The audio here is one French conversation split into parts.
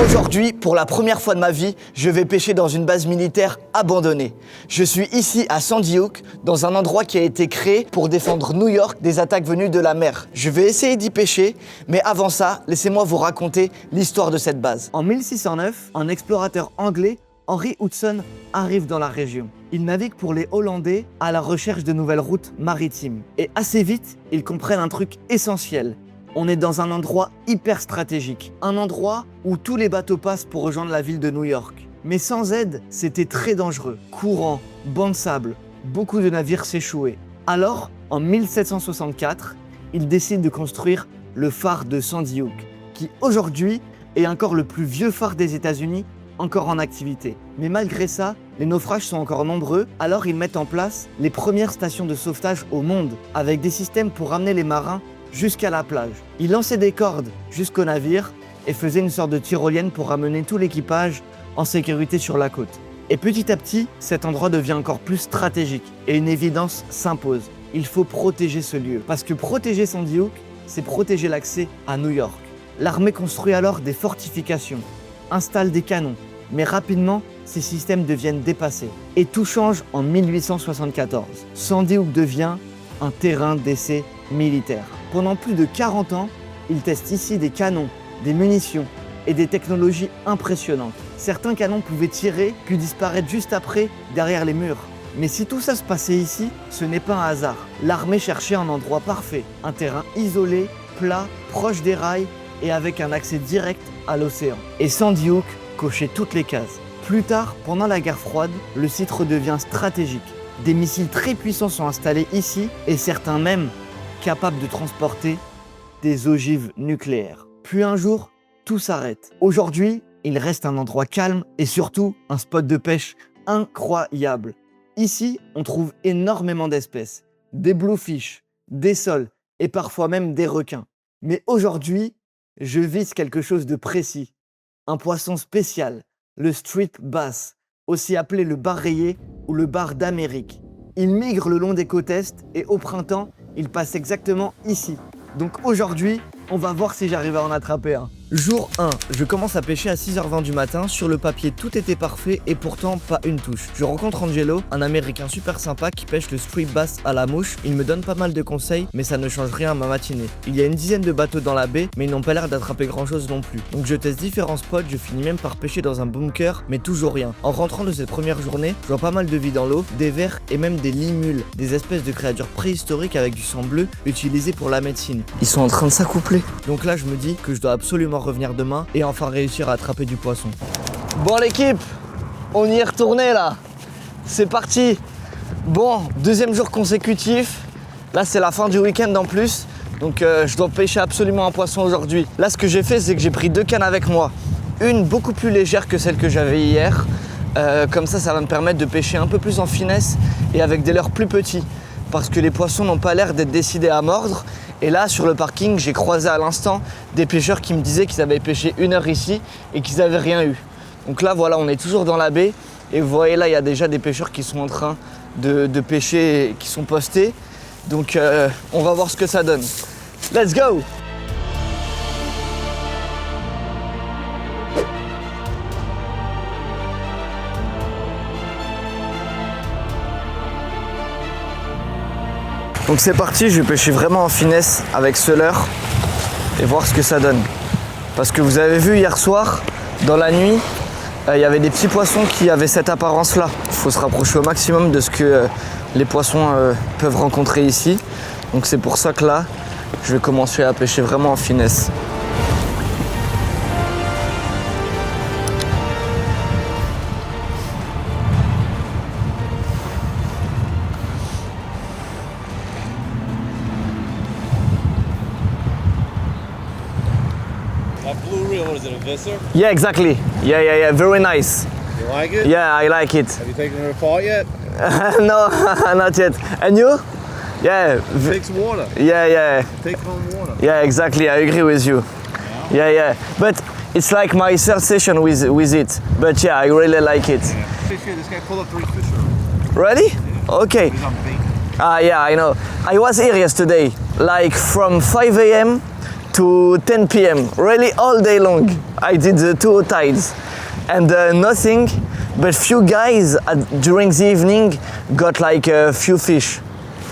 Aujourd'hui, pour la première fois de ma vie, je vais pêcher dans une base militaire abandonnée. Je suis ici à Sandy Hook, dans un endroit qui a été créé pour défendre New York des attaques venues de la mer. Je vais essayer d'y pêcher, mais avant ça, laissez-moi vous raconter l'histoire de cette base. En 1609, un explorateur anglais, Henry Hudson, arrive dans la région. Il navigue pour les Hollandais à la recherche de nouvelles routes maritimes. Et assez vite, ils comprennent un truc essentiel. On est dans un endroit hyper stratégique. Un endroit où tous les bateaux passent pour rejoindre la ville de New York. Mais sans aide, c'était très dangereux. Courant, bancs de sable, beaucoup de navires s'échouaient. Alors, en 1764, ils décident de construire le phare de Sandy Hook, qui aujourd'hui est encore le plus vieux phare des États-Unis, encore en activité. Mais malgré ça, les naufrages sont encore nombreux, alors ils mettent en place les premières stations de sauvetage au monde, avec des systèmes pour ramener les marins jusqu'à la plage. Ils lançaient des cordes jusqu'au navire et faisaient une sorte de tyrolienne pour ramener tout l'équipage en sécurité sur la côte. Et petit à petit, cet endroit devient encore plus stratégique et une évidence s'impose. Il faut protéger ce lieu, parce que protéger Sandy Hook, c'est protéger l'accès à New York. L'armée construit alors des fortifications, installe des canons, mais rapidement, ces systèmes deviennent dépassés. Et tout change en 1874. Sandy Hook devient un terrain d'essai militaire. Pendant plus de 40 ans, ils testent ici des canons, des munitions et des technologies impressionnantes. Certains canons pouvaient tirer puis disparaître juste après derrière les murs. Mais si tout ça se passait ici, ce n'est pas un hasard. L'armée cherchait un endroit parfait, un terrain isolé, plat, proche des rails et avec un accès direct à l'océan. Et Sandy Hook cochait toutes les cases. Plus tard, pendant la guerre froide, le site redevient stratégique. Des missiles très puissants sont installés ici et certains même capables de transporter des ogives nucléaires. Puis un jour, tout s'arrête. Aujourd'hui, il reste un endroit calme et surtout un spot de pêche incroyable. Ici, on trouve énormément d'espèces, des bluefish, des sols et parfois même des requins. Mais aujourd'hui, je vise quelque chose de précis. Un poisson spécial, le striped bass, aussi appelé le bar rayé ou le bar d'Amérique. Il migre le long des côtes est et au printemps, il passe exactement ici. Donc aujourd'hui, on va voir si j'arrive à en attraper un. Jour 1, je commence à pêcher à 6h20 du matin. Sur le papier, tout était parfait et pourtant pas une touche. Je rencontre Angelo, un américain super sympa qui pêche le striped bass à la mouche. Il me donne pas mal de conseils, mais ça ne change rien à ma matinée. Il y a une dizaine de bateaux dans la baie, mais ils n'ont pas l'air d'attraper grand chose non plus. Donc je teste différents spots, je finis même par pêcher dans un bunker, mais toujours rien. En rentrant de cette première journée, je vois pas mal de vie dans l'eau, des vers et même des limules, des espèces de créatures préhistoriques avec du sang bleu utilisées pour la médecine. Ils sont en train de s'accoupler. Donc là, je me dis que je dois absolument revenir demain et enfin réussir à attraper du poisson. Bon l'équipe, on y est retourné là. C'est parti. Bon, deuxième jour consécutif. Là c'est la fin du week-end en plus. Donc je dois pêcher absolument un poisson aujourd'hui. Là ce que j'ai fait c'est que j'ai pris 2 cannes avec moi. Une beaucoup plus légère que celle que j'avais hier. Comme ça va me permettre de pêcher un peu plus en finesse et avec des leurres plus petits. Parce que les poissons n'ont pas l'air d'être décidés à mordre. Et là, sur le parking, j'ai croisé à l'instant des pêcheurs qui me disaient qu'ils avaient pêché 1 heure ici et qu'ils n'avaient rien eu. Donc là, voilà, on est toujours dans la baie. Et vous voyez là, il y a déjà des pêcheurs qui sont en train de pêcher, qui sont postés. Donc on va voir ce que ça donne. Let's go! Donc c'est parti, je vais pêcher vraiment en finesse avec ce leurre et voir ce que ça donne. Parce que vous avez vu hier soir, dans la nuit, il y avait des petits poissons qui avaient cette apparence-là. Il faut se rapprocher au maximum de ce que les poissons peuvent rencontrer ici. Donc c'est pour ça que là, je vais commencer à pêcher vraiment en finesse. What is it, a Visser? Yeah, exactly. Yeah. Very nice. You like it? Yeah, I like it. Have you taken it apart yet? No, not yet. And you? Yeah. Take some water. Yeah. Take it on water. Yeah, exactly. I agree with you. Yeah. But it's like my third session with it. But yeah, I really like it. Yeah. This guy pulled up 3 fish already. Ready? Okay. He's on bait. Yeah, I know. I was here yesterday, like from 5 a.m. to 10 p.m. Really all day long. I did the 2 tides. And nothing but few guys during the evening got like a few fish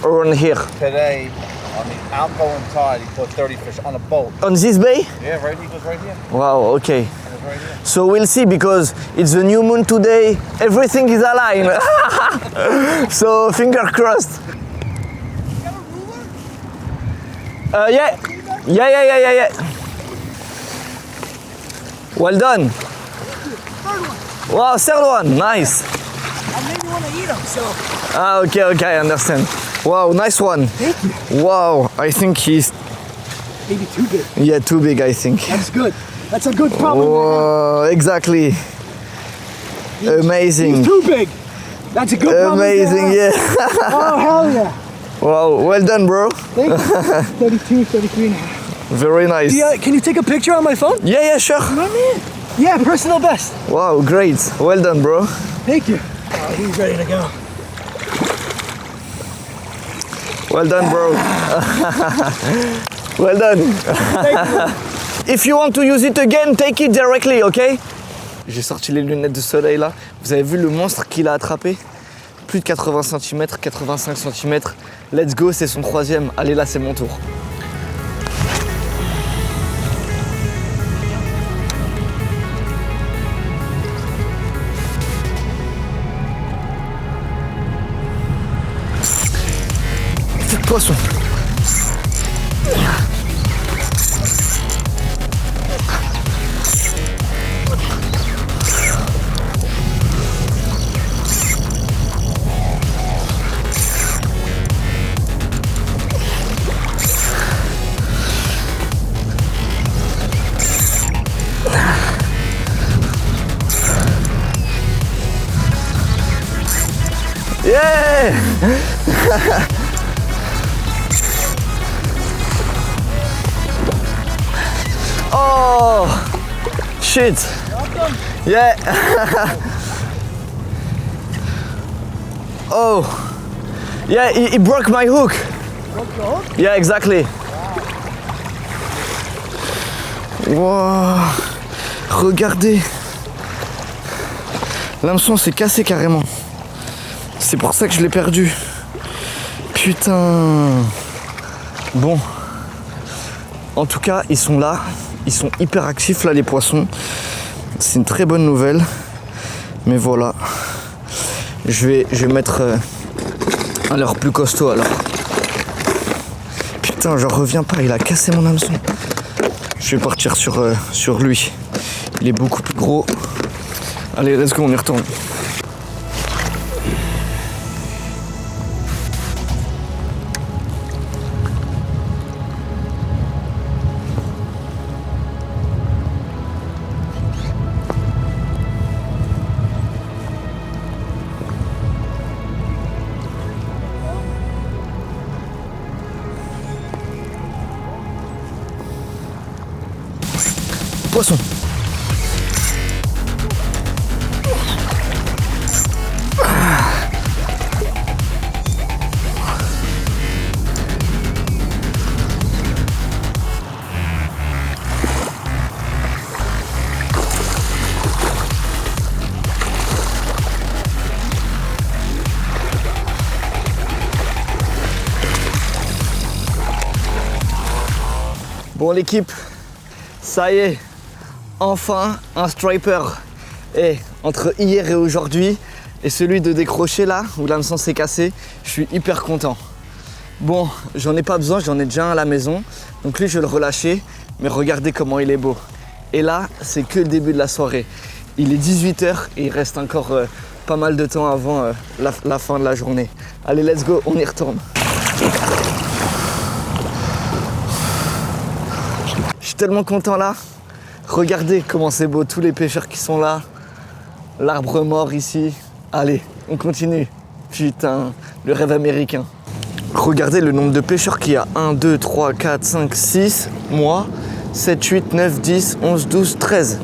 around here. Today, on the outgoing tide, he caught 30 fish on a boat. On this bay? Yeah, right. He goes right here. Wow, okay. He goes right here. So we'll see because it's the new moon today. Everything is aligned. So finger crossed. Yeah. Yeah. Well done. Wow, third one, nice. I maybe want to eat them, so. Okay, I understand. Wow, nice one. Thank you. Wow, I think he's, Maybe too big. yeah, too big, I think. That's good. That's a good problem. Wow, exactly. Amazing. He's too big. That's a good problem. Amazing, yeah. Oh, hell yeah. Wow, well done, bro. Thank you. 32, 33 and a half. Very nice. Yeah, can you take a picture on my phone? Yeah, sure. My man. Yeah, personal best. Wow, great. Well done, bro. Thank you. Oh, he's ready to go. Well done, bro. Well done. If you want to use it again, take it directly, okay? J'ai sorti les lunettes de soleil là. Vous avez vu le monstre qu'il a attrapé? Plus de 80 cm, 85 cm. Let's go, c'est son 3e. Allez, là, c'est mon tour. Poisson. Yeah! Oh, shit. Yeah. Oh. Yeah, he broke my hook. Yeah, exactly. Wow. Regardez. L'hameçon s'est cassé carrément. C'est pour ça que je l'ai perdu. Putain. Bon. En tout cas, ils sont là. Ils sont hyper actifs là, les poissons. C'est une très bonne nouvelle. Mais voilà. Je vais mettre un leurre plus costaud alors. Putain, j'en reviens pas. Il a cassé mon hameçon. Je vais partir sur lui. Il est beaucoup plus gros. Allez, let's go, on y retourne. Poisson. Bon l'équipe, ça y est. Enfin, un striper. Et entre hier et aujourd'hui, et celui de décrocher là, où l'hameçon s'est cassé, je suis hyper content. Bon, j'en ai pas besoin, j'en ai déjà un à la maison. Donc lui, je vais le relâcher, mais regardez comment il est beau. Et là, c'est que le début de la soirée. Il est 18h et il reste encore pas mal de temps avant la fin de la journée. Allez, let's go, on y retourne. Je suis tellement content là. Regardez comment c'est beau, tous les pêcheurs qui sont là. L'arbre mort ici. Allez, on continue. Putain, le rêve américain. Regardez le nombre de pêcheurs qu'il y a. 1, 2, 3, 4, 5, 6, moi, 7, 8, 9, 10, 11, 12, 13.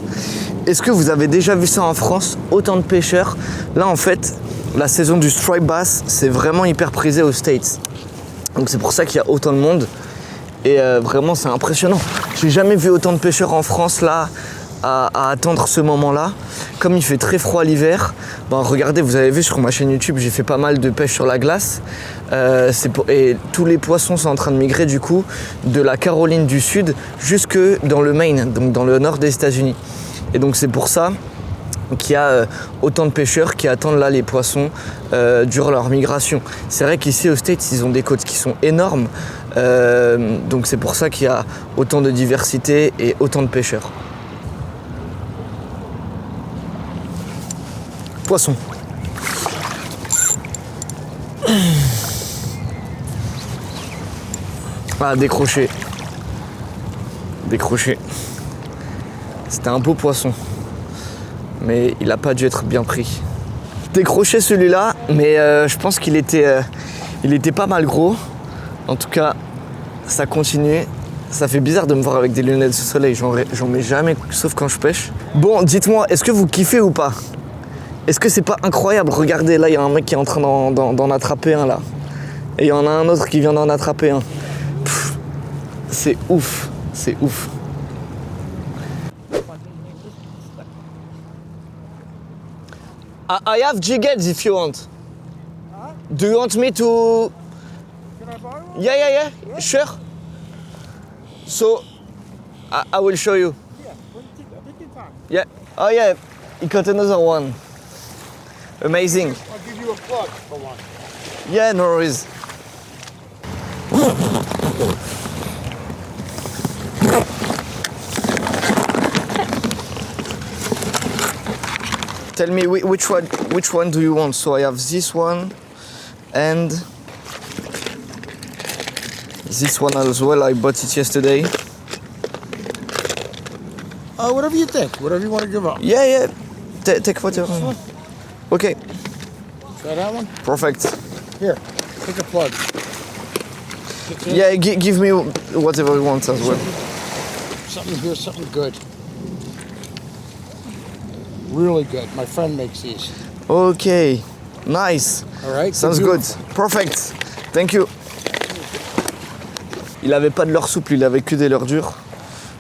Est-ce que vous avez déjà vu ça en France? Autant de pêcheurs. Là, en fait, la saison du stripe bass, c'est vraiment hyper prisé aux States. Donc c'est pour ça qu'il y a autant de monde. Et vraiment, c'est impressionnant. J'ai jamais vu autant de pêcheurs en France là à attendre ce moment-là. Comme il fait très froid l'hiver, ben regardez, vous avez vu sur ma chaîne YouTube, j'ai fait pas mal de pêche sur la glace. Et tous les poissons sont en train de migrer du coup de la Caroline du Sud jusque dans le Maine, donc dans le nord des États-Unis. Et donc c'est pour ça qu'il y a autant de pêcheurs qui attendent là les poissons durant leur migration. C'est vrai qu'ici aux States, ils ont des côtes qui sont énormes. Donc c'est pour ça qu'il y a autant de diversité et autant de pêcheurs. Poisson. Ah, décroché. Décroché. C'était un beau poisson. Mais il n'a pas dû être bien pris. Décroché celui-là, mais je pense qu'il était pas mal gros. En tout cas, ça continue. Ça fait bizarre de me voir avec des lunettes de soleil. J'en mets jamais, sauf quand je pêche. Bon, dites-moi, est-ce que vous kiffez ou pas? Est-ce que c'est pas incroyable? Regardez, là, il y a un mec qui est en train d'en attraper un, là. Et il y en a un autre qui vient d'en attraper un. C'est ouf. C'est ouf. I have jiggeds if you want. Do you want me to... Can I borrow one? Yeah. Sure. So, I will show you. Yeah, take your time. Yeah. Oh yeah, he caught another one. Amazing. I'll give you a plug for one. Yeah, no worries. Tell me which one do you want? So I have this one and this one as well. I bought it yesterday. Whatever you think. Whatever you want to give up. Yeah. Take whatever. Okay, Try that one. perfect. Here, take a plug. Yeah, give me whatever you want as well. Something here, something good. Really good. My friend makes these. Okay, nice. All right. Sounds good. Perfect. Thank you. Il avait pas de leurre souple, il avait que des leurres dures.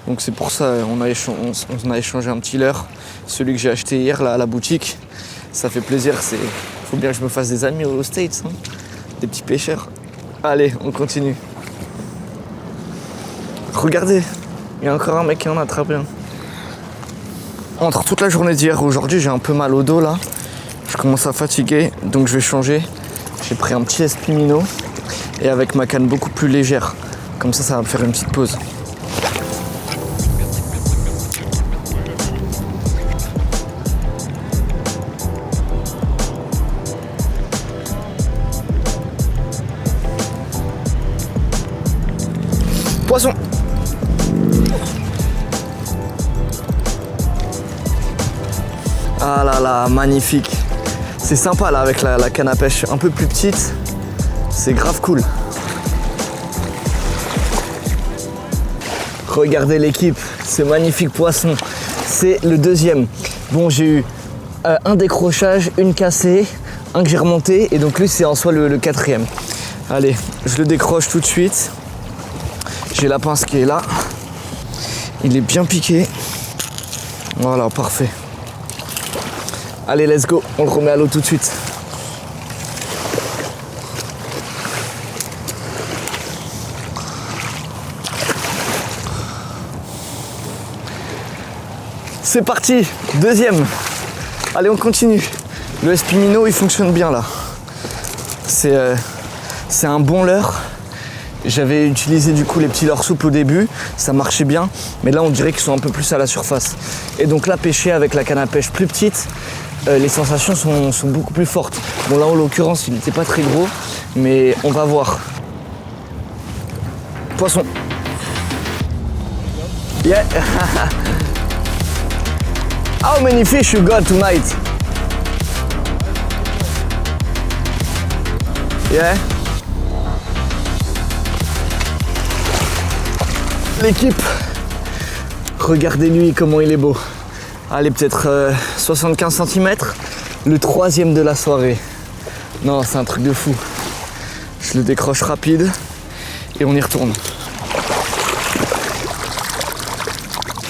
Donc c'est pour ça on a échangé un petit leurre. Celui que j'ai acheté hier là à la boutique. Ça fait plaisir. Faut bien que je me fasse des amis aux States, hein. Des petits pêcheurs. Allez, on continue. Regardez, il y a encore un mec qui en a attrapé un. Entre toute la journée d'hier et aujourd'hui, j'ai un peu mal au dos là. Je commence à fatiguer, donc je vais changer. J'ai pris un petit Espimino et avec ma canne beaucoup plus légère. Comme ça va me faire une petite pause. Poisson. Ah là là, magnifique. C'est sympa là avec la canne à pêche un peu plus petite. C'est grave cool. Regardez l'équipe, ce magnifique poisson. C'est le deuxième. Bon, j'ai eu un décrochage, une cassée, un que j'ai remonté. Et donc lui, c'est en soi le quatrième. Allez, je le décroche tout de suite. J'ai la pince qui est là. Il est bien piqué. Voilà, parfait. Allez, let's go. On le remet à l'eau tout de suite. C'est parti. Deuxième. Allez, on continue. Le Espimino, il fonctionne bien là. C'est un bon leurre. J'avais utilisé du coup les petits leurres souples au début, ça marchait bien, mais là on dirait qu'ils sont un peu plus à la surface. Et donc là, pêcher avec la canne à pêche plus petite, les sensations sont beaucoup plus fortes. Bon là en l'occurrence, il n'était pas très gros, mais on va voir. Poisson. Yeah. How many fish you got tonight? Yeah. L'équipe, regardez-lui comment il est beau. Allez, peut-être 75 cm, le troisième de la soirée. Non, c'est un truc de fou. Je le décroche rapide et on y retourne.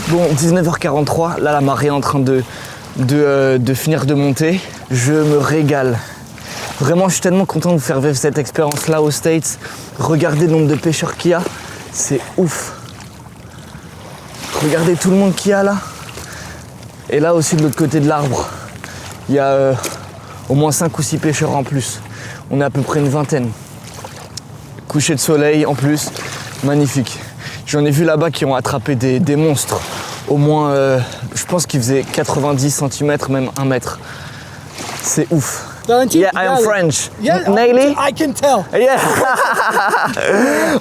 Bon, 19h43, là la marée est en train de finir de monter. Je me régale. Vraiment, je suis tellement content de vous faire vivre cette expérience-là aux States. Regardez le nombre de pêcheurs qu'il y a, c'est ouf. Regardez tout le monde qu'il y a là. Et là aussi de l'autre côté de l'arbre, il y a au moins 5 ou 6 pêcheurs en plus. On est à peu près une vingtaine. Coucher de soleil en plus, magnifique. J'en ai vu là-bas qui ont attrapé des monstres. Au moins, je pense qu'ils faisaient 90 cm, même 1 mètre. C'est ouf. Valentin, Yeah, I am French. Yeah, Naily? I can tell. Yeah.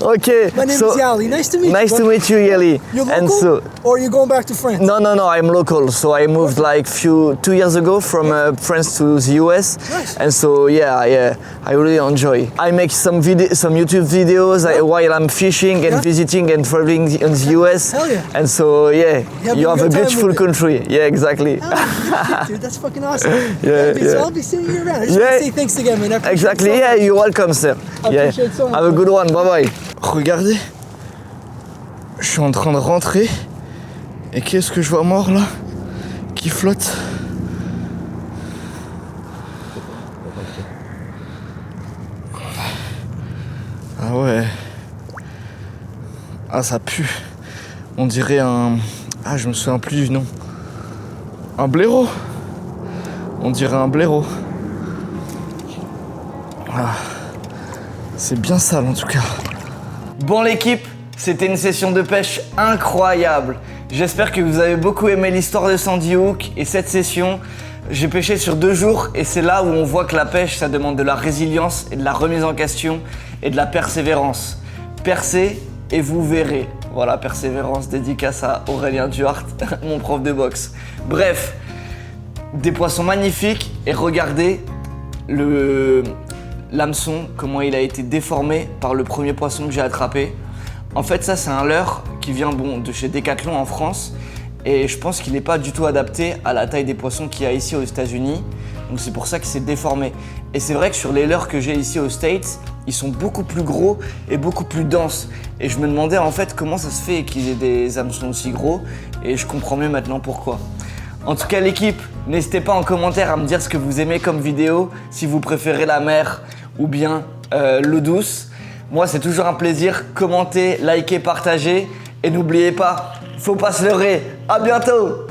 Okay. My name is Yali. Nice to meet you. Nice to meet you, Yali. You're And local, so, or you're going back to France? no, I'm local. So I moved like 2 years ago from France to the US. Nice. And so I really enjoy. I make some YouTube videos while I'm fishing and Yeah. visiting and traveling in the US. Hell yeah. And so Yeah, you have a good time beautiful with it. country. Yeah, exactly. Oh, shit, dude, that's fucking awesome. Yeah, So yeah. I'll be seeing you around. I just Yeah. want to say thanks again, man. I appreciate Exactly. it so Yeah, much. you're welcome, sir. I appreciate it so much. Have a good one. Bye bye. Regardez, je suis en train de rentrer et qu'est-ce que je vois mort là qui flotte. Ah ouais. Ah ça pue. On dirait un... Ah je me souviens plus du nom. Un blaireau. On dirait un blaireau. Ah. C'est bien sale en tout cas. Bon l'équipe, c'était une session de pêche incroyable. J'espère que vous avez beaucoup aimé l'histoire de Sandy Hook et cette session. J'ai pêché sur 2 jours et c'est là où on voit que la pêche, ça demande de la résilience et de la remise en question et de la persévérance. Percez et vous verrez. Voilà, persévérance, dédicace à Aurélien Duhart, mon prof de boxe. Bref, des poissons magnifiques et regardez l'hameçon, comment il a été déformé par le premier poisson que j'ai attrapé. En fait, ça c'est un leurre qui vient de chez Decathlon en France et je pense qu'il n'est pas du tout adapté à la taille des poissons qu'il y a ici aux États-Unis. Donc c'est pour ça qu'il s'est déformé. Et c'est vrai que sur les leurres que j'ai ici aux States, ils sont beaucoup plus gros et beaucoup plus denses. Et je me demandais en fait comment ça se fait qu'ils aient des hameçons aussi gros et je comprends mieux maintenant pourquoi. En tout cas l'équipe, n'hésitez pas en commentaire à me dire ce que vous aimez comme vidéo, si vous préférez la mer ou bien l'eau douce. Moi c'est toujours un plaisir, commentez, likez, partagez et n'oubliez pas, faut pas se leurrer. À bientôt.